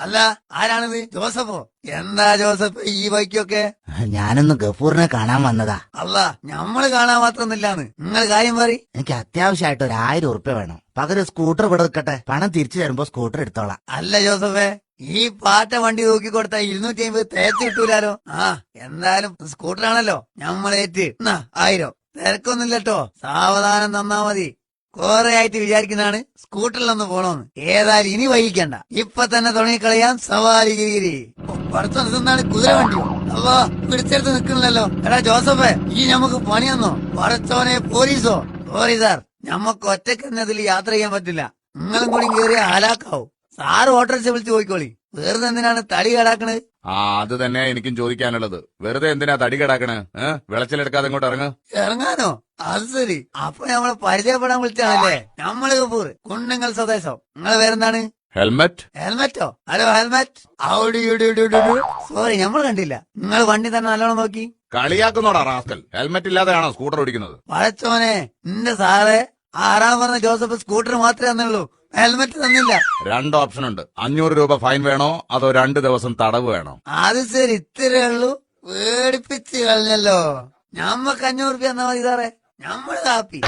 അല്ല, ആരാണിത്? ജോസഫോ? എന്താ ജോസഫ് ഈ ബൈക്കൊക്കെ? ഞാനൊന്ന് ഗഫൂറിനെ കാണാൻ വന്നതാ. അല്ല, ഞമ്മള് കാണാൻ മാത്രമൊന്നുമില്ലാന്ന്. നിങ്ങൾ കാര്യം പറ. എനിക്ക് അത്യാവശ്യമായിട്ട് 1000 ഉറുപ്പ്യ വേണം. പകരം സ്കൂട്ടർ ഇവിടെ നിൽക്കട്ടെ, പണം തിരിച്ചു തരുമ്പോ സ്കൂട്ടർ എടുത്തോളാം. അല്ല ജോസഫേ, ഈ പാറ്റ വണ്ടി നോക്കി കൊടുത്താൽ 250 തേച്ച് കിട്ടൂലാലോ. എന്തായാലും സ്കൂട്ടറാണല്ലോ, ഞമ്മളേറ്റ് 1000. തിരക്കൊന്നുമില്ലട്ടോ, സാവധാനം തന്നാ മതി. കുറെ ആയിട്ട് വിചാരിക്കുന്നതാണ് സ്കൂട്ടറിലൊന്ന് പോണോന്ന്. ഏതായാലും ഇനി വൈകിക്കണ്ട, ഇപ്പൊ തന്നെ തുടങ്ങിക്കളയാൻ സവാരി ഗിരി. പുറത്തു നിന്നാണ് കുതിര വണ്ടിയോ? അല്ലോ പിടിച്ചെടുത്ത് നിൽക്കണില്ലല്ലോ. എടാ ജോസഫേ, ഈ ഞമ്മക്ക് പണിയെന്നോ? പറച്ചോനെ പോലീസോ? സോറി സാർ, ഞമ്മക്ക് ഒറ്റയ്ക്ക് ഇതിൽ യാത്ര ചെയ്യാൻ പറ്റില്ല. നിങ്ങളും കൂടി കയറിയ ആലാക്കാവും. സാറ് ഓട്ടോറിക്ഷ വിളിച്ച് പോയിക്കോളി. വെറുതെ എന്തിനാണ് തടി കേടാക്കണത്? അത് തന്നെ എനിക്കും ചോദിക്കാനുള്ളത്. വെറുതെ എന്തിനാ തടി കേടാക്കണ്? വിളച്ചിലെടുക്കാതെ ഇങ്ങോട്ട് ഇറങ്ങ. ഇറങ്ങാനോ? അത് ശരി, അപ്പൊ നമ്മളെ പരിചയപ്പെടാൻ വിളിച്ചാണല്ലേ. നമ്മള് കപൂർ, കുണ്ണുങ്ങൾ സ്വദേശം. നിങ്ങളെ പേരെന്താണ്? ഹെൽമെറ്റ്. ഹെൽമെറ്റോ? Hello helmet. സോറി, നമ്മൾ കണ്ടില്ല. നിങ്ങൾ വണ്ടി തന്നെ നല്ലോണം നോക്കി. കളിയാക്കുന്നോടാ റാസ്കൽ. ഹെൽമെറ്റ് ഇല്ലാതെയാണോ സ്കൂട്ടർ ഓടിക്കുന്നത്? പഴച്ചോനെ, നിന്റെ സാറേ, ആറാം പറഞ്ഞ ജോസഫ് സ്കൂട്ടർ മാത്രമേ തന്നുള്ളൂ, ഹെൽമെറ്റ് തന്നില്ല. 2 ഓപ്ഷൻ ഉണ്ട്. 500 രൂപ ഫൈൻ വേണോ അതോ 2 ദിവസം തടവ് വേണോ? അത് ശരി, ഇത്രേ ഉള്ളൂ. പേടിപ്പിച്ച് കളഞ്ഞല്ലോ. ഞമ്മക്ക് 500 രൂപ തന്നാ മതി സാറേ, ഞമ്മള് കാപ്പി.